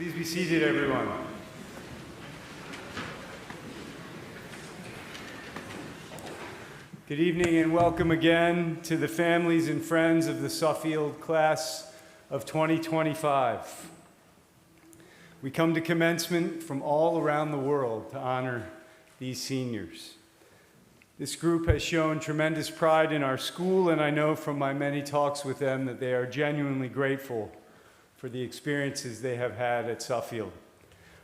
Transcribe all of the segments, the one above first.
Please be seated, everyone. Good evening and welcome again to the families and friends of the Suffield class of 2025. We come to commencement from all around the world to honor these seniors. This group has shown tremendous pride in our school, and I know from my many talks with them that they are genuinely grateful for the experiences they have had at Suffield.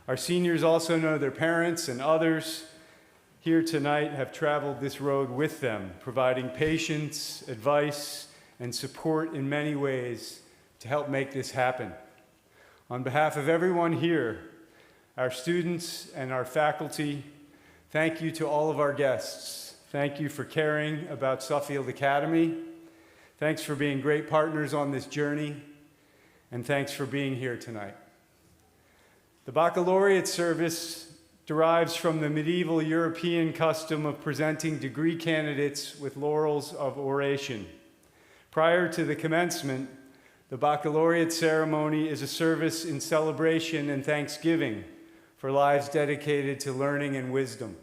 Our seniors also know their parents and others here tonight have traveled this road with them, providing patience, advice, and support in many ways to help make this happen. On behalf of everyone here, our students and our faculty, thank you to all of our guests. Thank you for caring about Suffield Academy. Thanks for being great partners on this journey. And thanks for being here tonight. The Baccalaureate service derives from the medieval European custom of presenting degree candidates with laurels of oration. Prior to the commencement, the Baccalaureate ceremony is a service in celebration and thanksgiving for lives dedicated to learning and wisdom.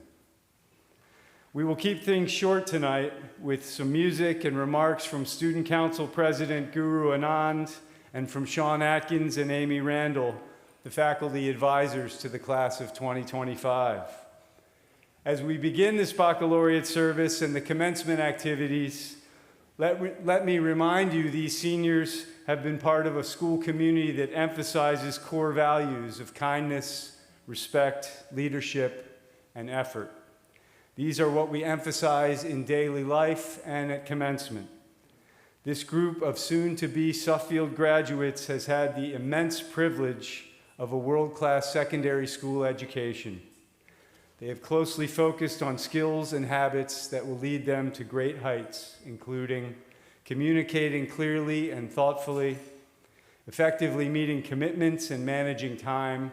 We will keep things short tonight with some music and remarks from Student Council President Guru Anand and from Sean Atkins and Amy Randall, the faculty advisors to the class of 2025. As we begin this baccalaureate service and the commencement activities, let me remind you these seniors have been part of a school community that emphasizes core values of kindness, respect, leadership, and effort. These are what we emphasize in daily life and at commencement. This group of soon-to-be Suffield graduates has had the immense privilege of a world-class secondary school education. They have closely focused on skills and habits that will lead them to great heights, including communicating clearly and thoughtfully, effectively meeting commitments and managing time,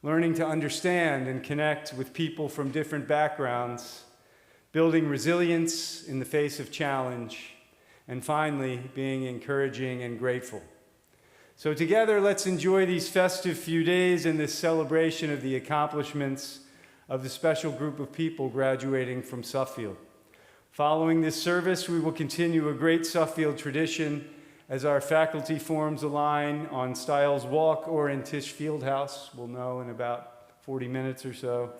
learning to understand and connect with people from different backgrounds, building resilience in the face of challenge, and finally, being encouraging and grateful. So together, let's enjoy these festive few days in this celebration of the accomplishments of the special group of people graduating from Suffield. Following this service, we will continue a great Suffield tradition as our faculty forms a line on Stiles Walk or in Tisch Fieldhouse. We'll know in about 40 minutes or so.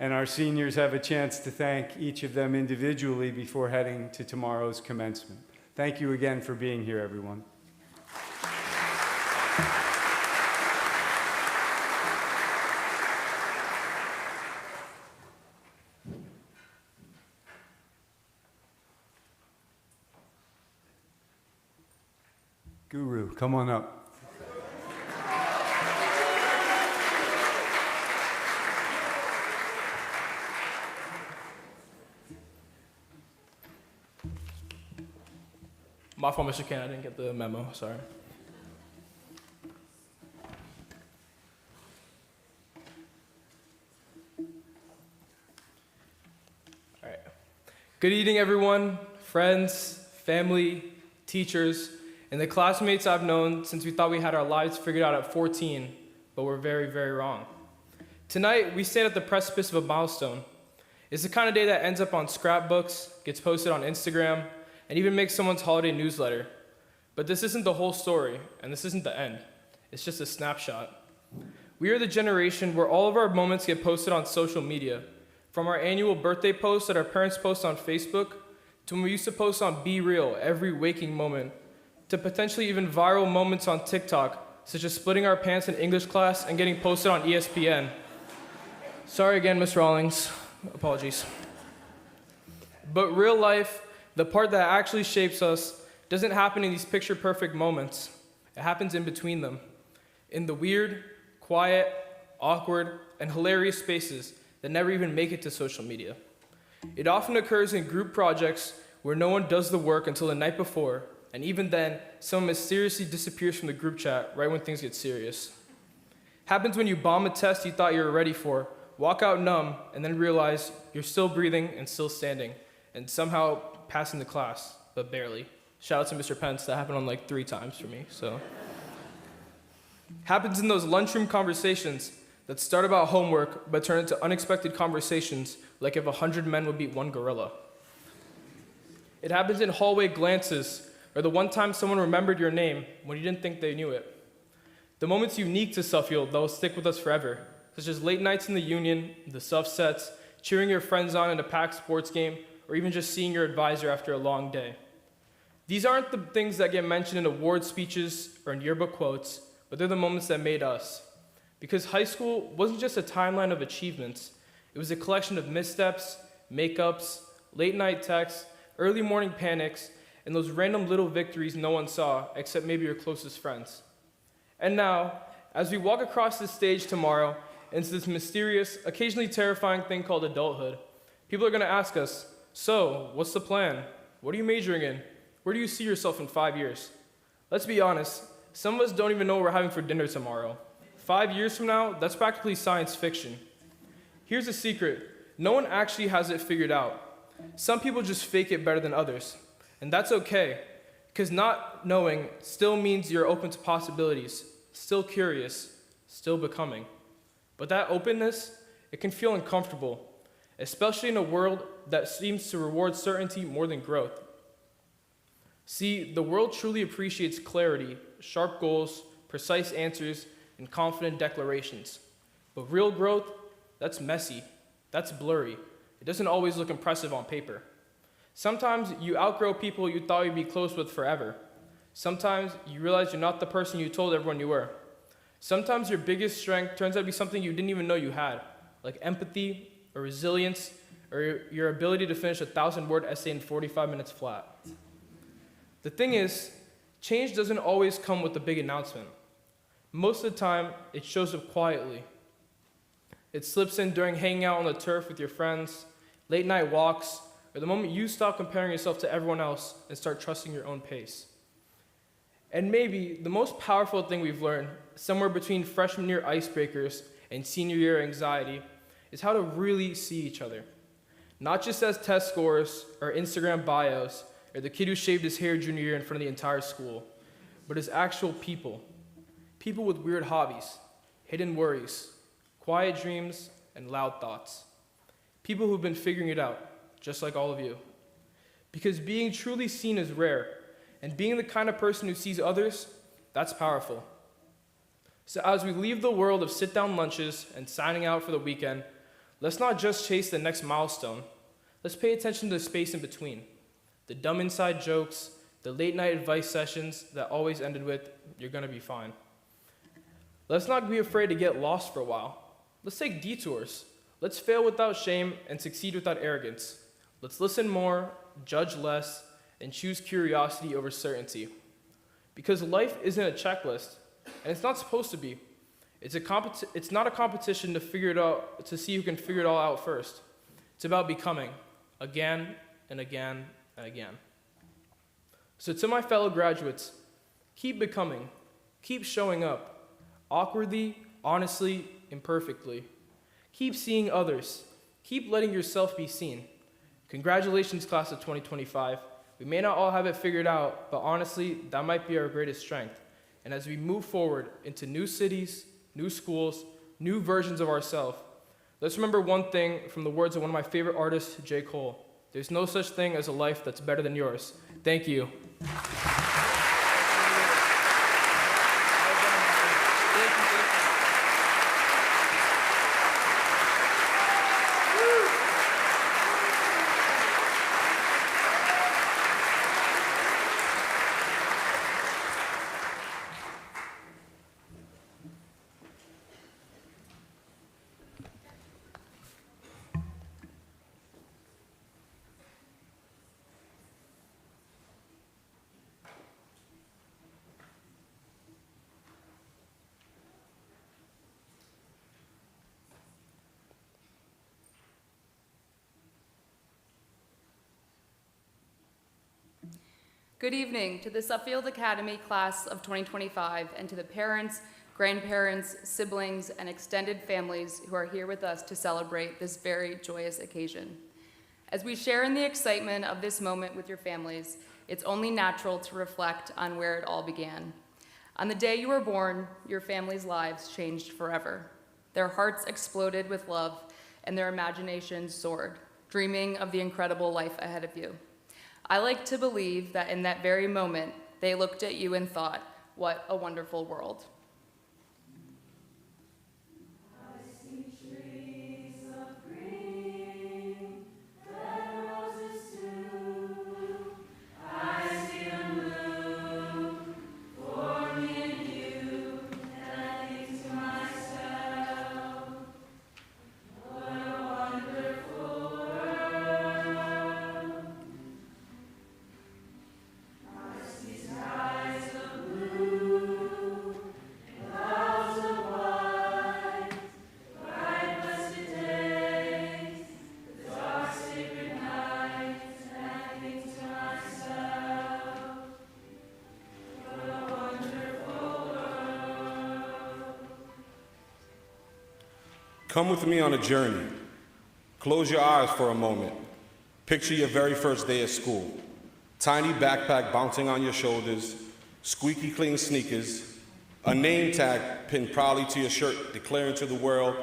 And our seniors have a chance to thank each of them individually before heading to tomorrow's commencement. Thank you again for being here, everyone. Guru, come on up. My fault, Mr. Ken, I didn't get the memo, sorry. All right. Good evening, everyone, friends, family, teachers, and the classmates I've known since we thought we had our lives figured out at 14, but we're very, very wrong. Tonight, we stand at the precipice of a milestone. It's the kind of day that ends up on scrapbooks, gets posted on Instagram, and even makes someone's holiday newsletter. But this isn't the whole story, and this isn't the end. It's just a snapshot. We are the generation where all of our moments get posted on social media, from our annual birthday posts that our parents post on Facebook, to when we used to post on Be Real every waking moment, to potentially even viral moments on TikTok, such as splitting our pants in English class and getting posted on ESPN. Sorry again, Ms. Rawlings. Apologies. But real life, the part that actually shapes us, doesn't happen in these picture-perfect moments. It happens in between them, in the weird, quiet, awkward, and hilarious spaces that never even make it to social media. It often occurs in group projects where no one does the work until the night before, and even then, someone mysteriously disappears from the group chat right when things get serious. Happens when you bomb a test you thought you were ready for, walk out numb, and then realize you're still breathing and still standing, and somehow passing the class, but barely. Shout out to Mr. Pence, that happened on like 3 times for me, so. Happens in those lunchroom conversations that start about homework but turn into unexpected conversations like if 100 men would beat one gorilla. It happens in hallway glances or the one time someone remembered your name when you didn't think they knew it. The moments unique to Suffield that will stick with us forever, such as late nights in the Union, the Suff sets, cheering your friends on in a packed sports game, or even just seeing your advisor after a long day. These aren't the things that get mentioned in award speeches or in yearbook quotes, but they're the moments that made us. Because high school wasn't just a timeline of achievements, it was a collection of missteps, makeups, late night texts, early morning panics, and those random little victories no one saw except maybe your closest friends. And now, as we walk across this stage tomorrow into this mysterious, occasionally terrifying thing called adulthood, people are going to ask us, so, what's the plan? What are you majoring in? Where do you see yourself in 5 years? Let's be honest, some of us don't even know what we're having for dinner tomorrow. 5 years from now, that's practically science fiction. Here's a secret. No one actually has it figured out. Some people just fake it better than others. And that's okay, because not knowing still means you're open to possibilities, still curious, still becoming. But that openness, it can feel uncomfortable, especially in a world that seems to reward certainty more than growth. See, the world truly appreciates clarity, sharp goals, precise answers, and confident declarations. But real growth, that's messy, that's blurry. It doesn't always look impressive on paper. Sometimes you outgrow people you thought you'd be close with forever. Sometimes you realize you're not the person you told everyone you were. Sometimes your biggest strength turns out to be something you didn't even know you had, like empathy or resilience or your ability to finish a 1,000-word essay in 45 minutes flat. The thing is, change doesn't always come with a big announcement. Most of the time, it shows up quietly. It slips in during hanging out on the turf with your friends, late night walks, or the moment you stop comparing yourself to everyone else and start trusting your own pace. And maybe the most powerful thing we've learned, somewhere between freshman year icebreakers and senior year anxiety, is how to really see each other. Not just as test scores or Instagram bios, or the kid who shaved his hair junior year in front of the entire school, but as actual people. People with weird hobbies, hidden worries, quiet dreams, and loud thoughts. People who've been figuring it out, just like all of you. Because being truly seen is rare, and being the kind of person who sees others, that's powerful. So as we leave the world of sit-down lunches and signing out for the weekend, let's not just chase the next milestone. Let's pay attention to the space in between. The dumb inside jokes, the late-night advice sessions that always ended with, "You're gonna be fine." Let's not be afraid to get lost for a while. Let's take detours. Let's fail without shame and succeed without arrogance. Let's listen more, judge less, and choose curiosity over certainty. Because life isn't a checklist, and it's not supposed to be. It's not a competition to figure it out, to see who can figure it all out first. It's about becoming, again and again and again. So to my fellow graduates, keep becoming, keep showing up, awkwardly, honestly, imperfectly. Keep seeing others, keep letting yourself be seen. Congratulations, class of 2025. We may not all have it figured out, but honestly, that might be our greatest strength. And as we move forward into new cities, new schools, new versions of ourselves, let's remember one thing from the words of one of my favorite artists, J. Cole. There's no such thing as a life that's better than yours. Thank you. Good evening to the Suffield Academy class of 2025 and to the parents, grandparents, siblings, and extended families who are here with us to celebrate this very joyous occasion. As we share in the excitement of this moment with your families, it's only natural to reflect on where it all began. On the day you were born, your family's lives changed forever. Their hearts exploded with love, and their imaginations soared, dreaming of the incredible life ahead of you. I like to believe that in that very moment, they looked at you and thought, what a wonderful world. Come with me on a journey. Close your eyes for a moment. Picture your very first day at school. Tiny backpack bouncing on your shoulders, squeaky clean sneakers, a name tag pinned proudly to your shirt declaring to the world,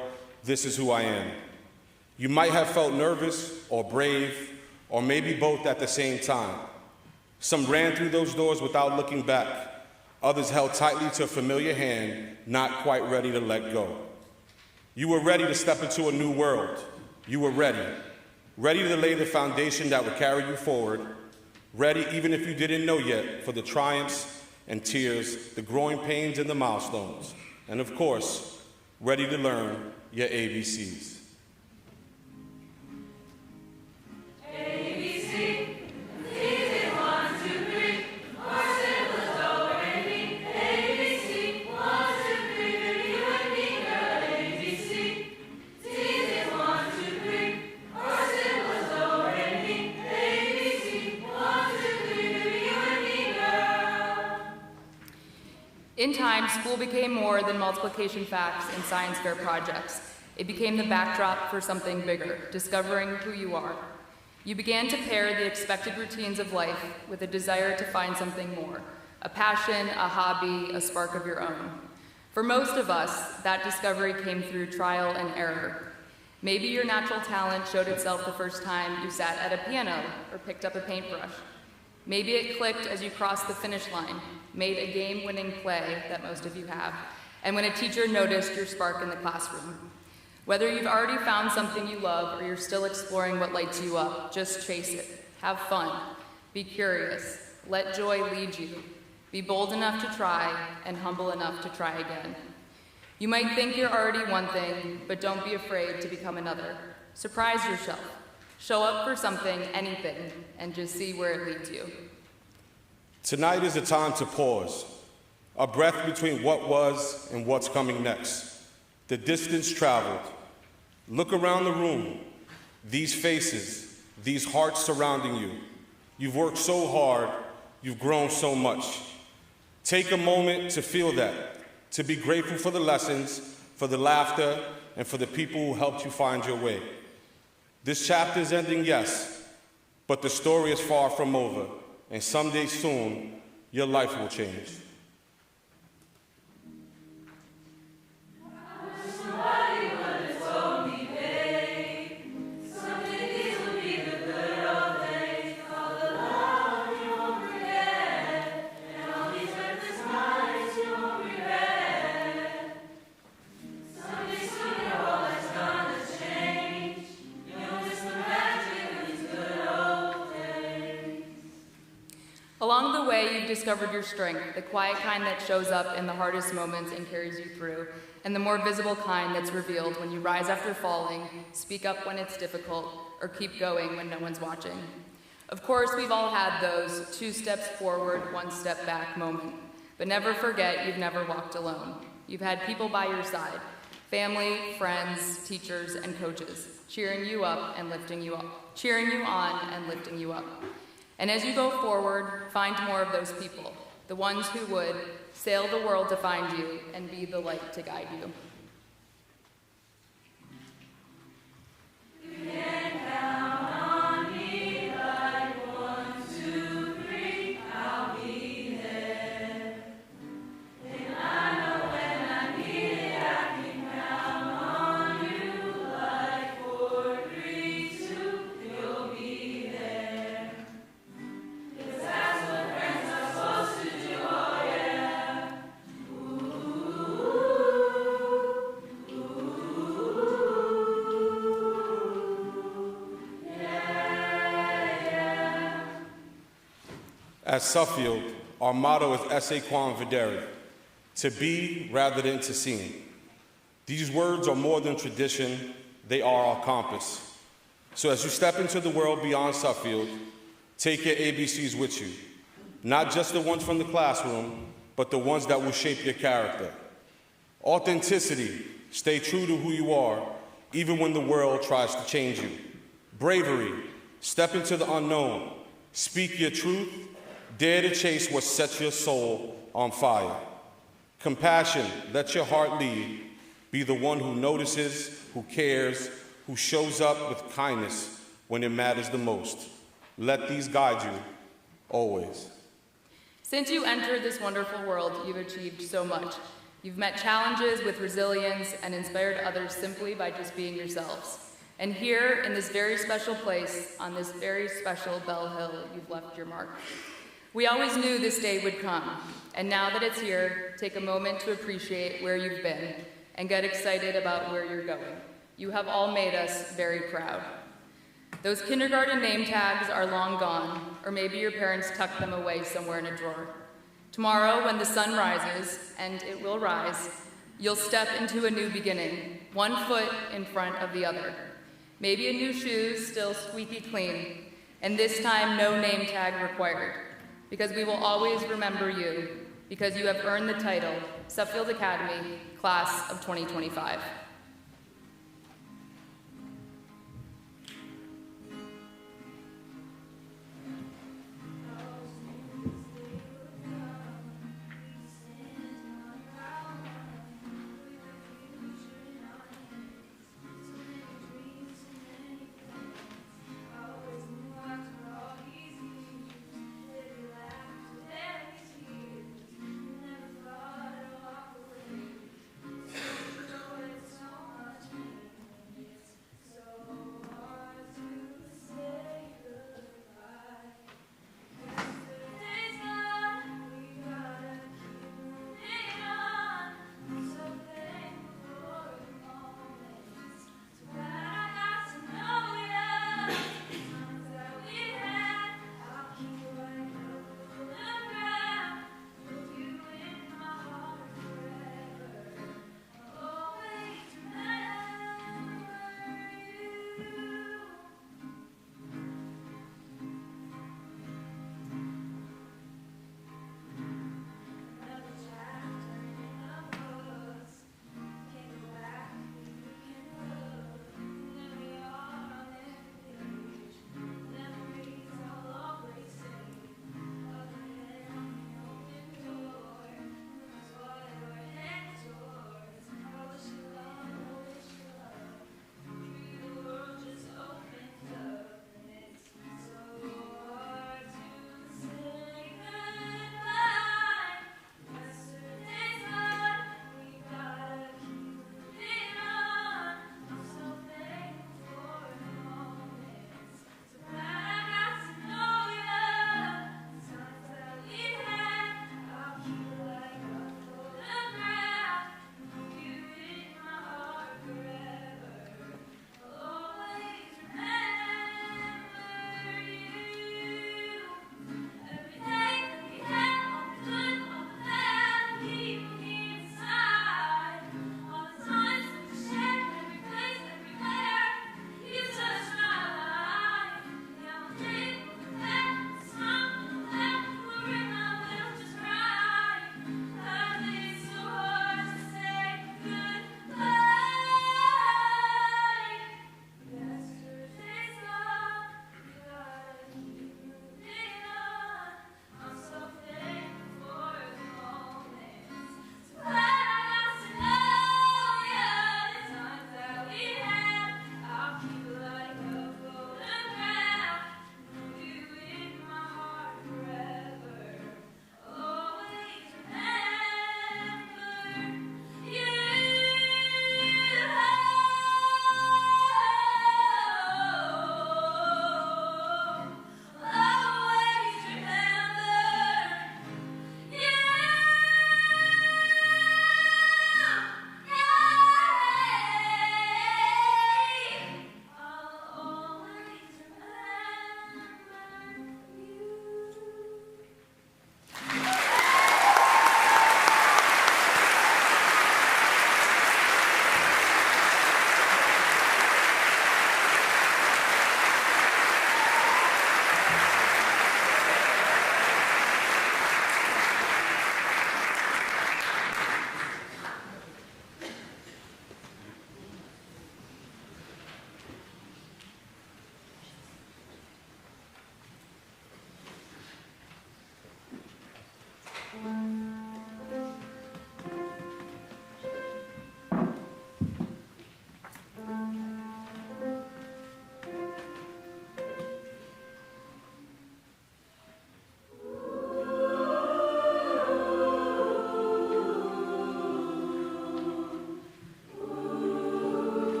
this is who I am. You might have felt nervous or brave, or maybe both at the same time. Some ran through those doors without looking back. Others held tightly to a familiar hand, not quite ready to let go. You were ready to step into a new world. You were ready to lay the foundation that would carry you forward, ready even if you didn't know yet for the triumphs and tears, the growing pains and the milestones, and of course, ready to learn your ABCs. In time, school became more than multiplication facts and science fair projects. It became the backdrop for something bigger, discovering who you are. You began to pair the expected routines of life with a desire to find something more, a passion, a hobby, a spark of your own. For most of us, that discovery came through trial and error. Maybe your natural talent showed itself the first time you sat at a piano or picked up a paintbrush. Maybe it clicked as you crossed the finish line, made a game-winning play that most of you have, and when a teacher noticed your spark in the classroom. Whether you've already found something you love or you're still exploring what lights you up, just chase it. Have fun. Be curious. Let joy lead you. Be bold enough to try and humble enough to try again. You might think you're already one thing, but don't be afraid to become another. Surprise yourself. Show up for something, anything, and just see where it leads you. Tonight is a time to pause, a breath between what was and what's coming next. The distance traveled. Look around the room. These faces, these hearts surrounding you. You've worked so hard, you've grown so much. Take a moment to feel that, to be grateful for the lessons, for the laughter, and for the people who helped you find your way. This chapter is ending, yes, but the story is far from over, and someday soon, your life will change. Along the way, you've discovered your strength, the quiet kind that shows up in the hardest moments and carries you through, and the more visible kind that's revealed when you rise after falling, speak up when it's difficult, or keep going when no one's watching. Of course, we've all had those 2 steps forward, 1 step back moment, but never forget you've never walked alone. You've had people by your side, family, friends, teachers, and coaches, cheering you up and lifting you up, cheering you on and lifting you up. And as you go forward, find more of those people, the ones who would sail the world to find you and be the light to guide you. You can count on me like 1, 2, 3, I'll be there. At Suffield, our motto is esse quam videre, to be rather than to seem. These words are more than tradition, they are our compass. So as you step into the world beyond Suffield, take your ABCs with you. Not just the ones from the classroom, but the ones that will shape your character. Authenticity, stay true to who you are, even when the world tries to change you. Bravery, step into the unknown, speak your truth, dare to chase what sets your soul on fire. Compassion, let your heart lead, be the one who notices, who cares, who shows up with kindness when it matters the most. Let these guide you, always. Since you entered this wonderful world, you've achieved so much. You've met challenges with resilience and inspired others simply by just being yourselves. And here, in this very special place, on this very special Bell Hill, you've left your mark. We always knew this day would come, and now that it's here, take a moment to appreciate where you've been and get excited about where you're going. You have all made us very proud. Those kindergarten name tags are long gone, or maybe your parents tucked them away somewhere in a drawer. Tomorrow, when the sun rises, and it will rise, you'll step into a new beginning, one foot in front of the other. Maybe a new shoes, still squeaky clean, and this time no name tag required, because we will always remember you, because you have earned the title, Suffield Academy, Class of 2025.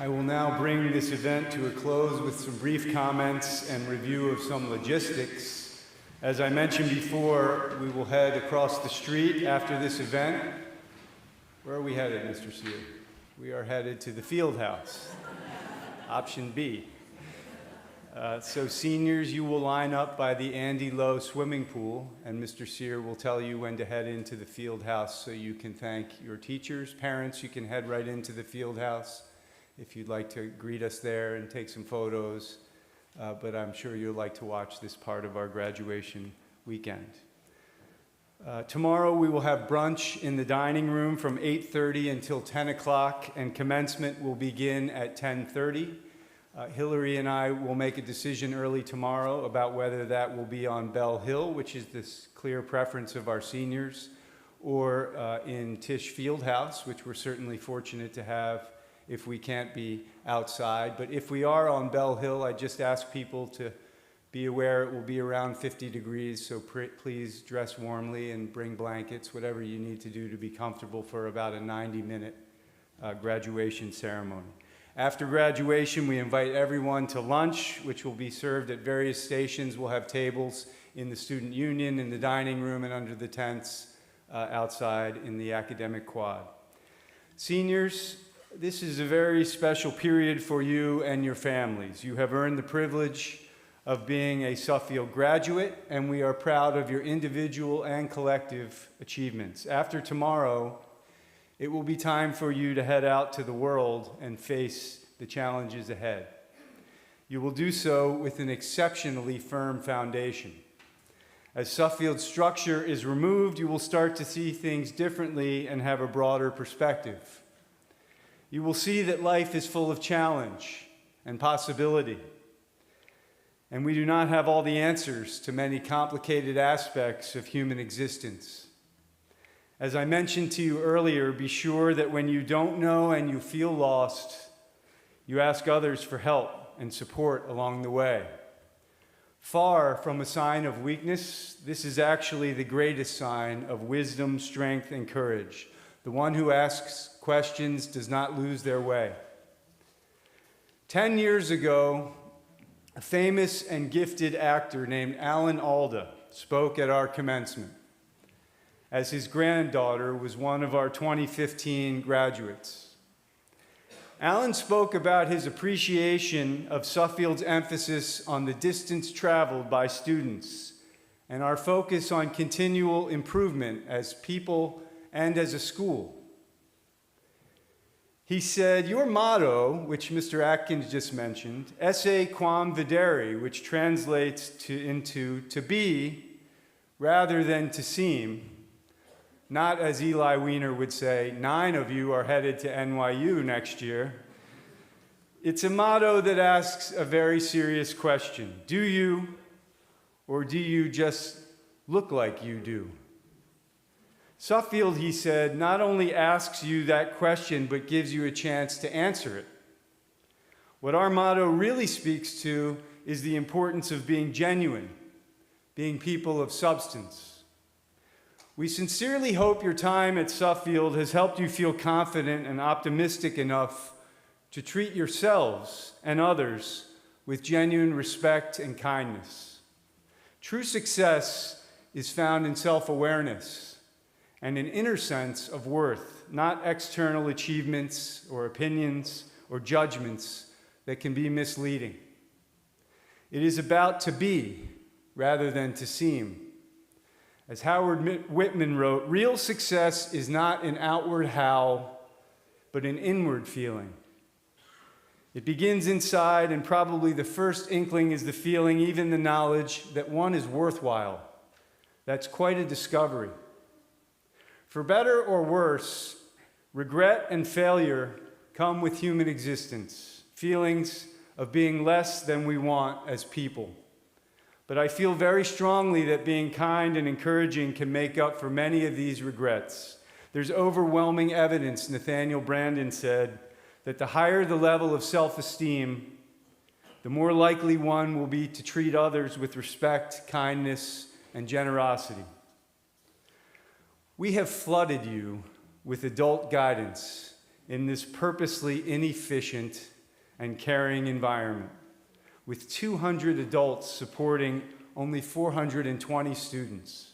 I will now bring this event to a close with some brief comments and review of some logistics. As I mentioned before, we will head across the street after this event. Where are we headed, Mr. Sear? We are headed to the field house, option B. So seniors, you will line up by the Andy Lowe swimming pool, and Mr. Sear will tell you when to head into the field house so you can thank your teachers. Parents, you can head right into the field house if you'd like to greet us there and take some photos, but I'm sure you'll like to watch this part of our graduation weekend. Tomorrow we will have brunch in the dining room from 8:30 until 10 o'clock, and commencement will begin at 10:30. Hillary and I will make a decision early tomorrow about whether that will be on Bell Hill, which is this clear preference of our seniors, or in Tisch Fieldhouse, which we're certainly fortunate to have if we can't be outside. But if we are on Bell Hill, I just ask people to be aware it will be around 50 degrees, so please dress warmly and bring blankets, whatever you need to do to be comfortable for about a 90-minute graduation ceremony. After graduation, we invite everyone to lunch, which will be served at various stations. We'll have tables in the student union, in the dining room, and under the tents outside in the academic quad. Seniors, this is a very special period for you and your families. You have earned the privilege of being a Suffield graduate, and we are proud of your individual and collective achievements. After tomorrow, it will be time for you to head out to the world and face the challenges ahead. You will do so with an exceptionally firm foundation. As Suffield's structure is removed, you will start to see things differently and have a broader perspective. You will see that life is full of challenge and possibility, and we do not have all the answers to many complicated aspects of human existence. As I mentioned to you earlier, be sure that when you don't know and you feel lost, you ask others for help and support along the way. Far from a sign of weakness, this is actually the greatest sign of wisdom, strength, and courage. The one who asks questions does not lose their way. 10 years ago, a famous and gifted actor named Alan Alda spoke at our commencement, as his granddaughter was one of our 2015 graduates. Alan spoke about his appreciation of Suffield's emphasis on the distance traveled by students and our focus on continual improvement as people and as a school. He said, "Your motto, which Mr. Atkins just mentioned, esse quam videri, which translates into to be rather than to seem," not, as Eli Weiner would say, 9 of you are headed to NYU next year. It's a motto that asks a very serious question. Do you, or do you just look like you do? Suffield, he said, not only asks you that question, but gives you a chance to answer it. What our motto really speaks to is the importance of being genuine, being people of substance. We sincerely hope your time at Suffield has helped you feel confident and optimistic enough to treat yourselves and others with genuine respect and kindness. True success is found in self-awareness and an inner sense of worth, not external achievements or opinions or judgments that can be misleading. It is about to be rather than to seem. As Howard Whitman wrote, real success is not an outward how, but an inward feeling. It begins inside, and probably the first inkling is the feeling, even the knowledge, that one is worthwhile. That's quite a discovery. For better or worse, regret and failure come with human existence, feelings of being less than we want as people. But I feel very strongly that being kind and encouraging can make up for many of these regrets. There's overwhelming evidence, Nathaniel Brandon said, that the higher the level of self-esteem, the more likely one will be to treat others with respect, kindness, and generosity. We have flooded you with adult guidance in this purposely inefficient and caring environment, with 200 adults supporting only 420 students.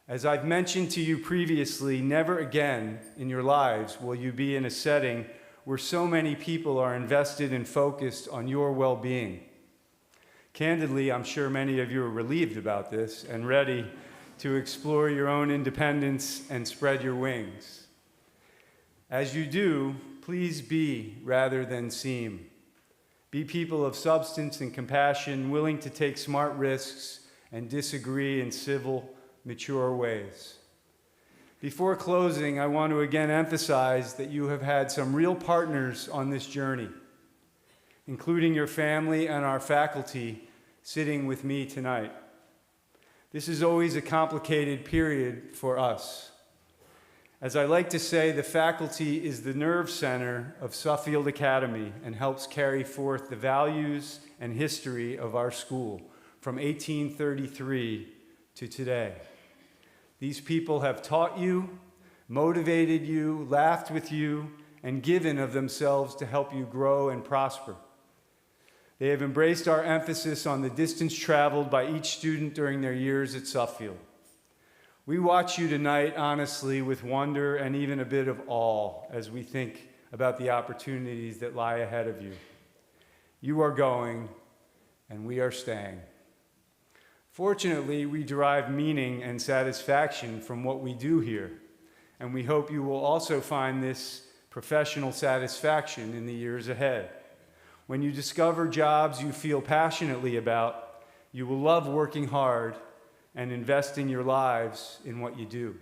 As I've mentioned to you previously, never again in your lives will you be in a setting where so many people are invested and focused on your well-being. Candidly, I'm sure many of you are relieved about this and ready to explore your own independence and spread your wings. As you do, please be rather than seem. Be people of substance and compassion, willing to take smart risks and disagree in civil, mature ways. Before closing, I want to again emphasize that you have had some real partners on this journey, including your family and our faculty sitting with me tonight. This is always a complicated period for us. As I like to say, the faculty is the nerve center of Suffield Academy and helps carry forth the values and history of our school from 1833 to today. These people have taught you, motivated you, laughed with you, and given of themselves to help you grow and prosper. They have embraced our emphasis on the distance traveled by each student during their years at Suffield. We watch you tonight, honestly, with wonder and even a bit of awe as we think about the opportunities that lie ahead of you. You are going, and we are staying. Fortunately, we derive meaning and satisfaction from what we do here, and we hope you will also find this professional satisfaction in the years ahead. When you discover jobs you feel passionately about, you will love working hard and investing your lives in what you do.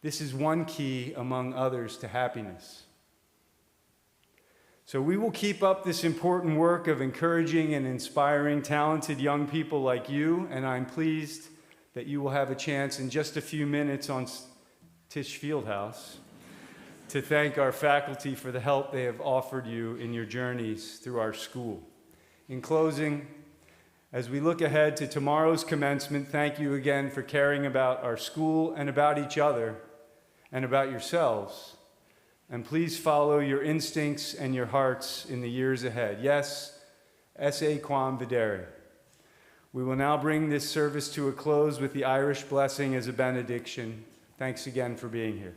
This is one key among others to happiness. So we will keep up this important work of encouraging and inspiring talented young people like you, and I'm pleased that you will have a chance in just a few minutes on Tisch Fieldhouse to thank our faculty for the help they have offered you in your journeys through our school. In closing, as we look ahead to tomorrow's commencement, thank you again for caring about our school and about each other and about yourselves. And please follow your instincts and your hearts in the years ahead. Yes, esse quam videre. We will now bring this service to a close with the Irish blessing as a benediction. Thanks again for being here.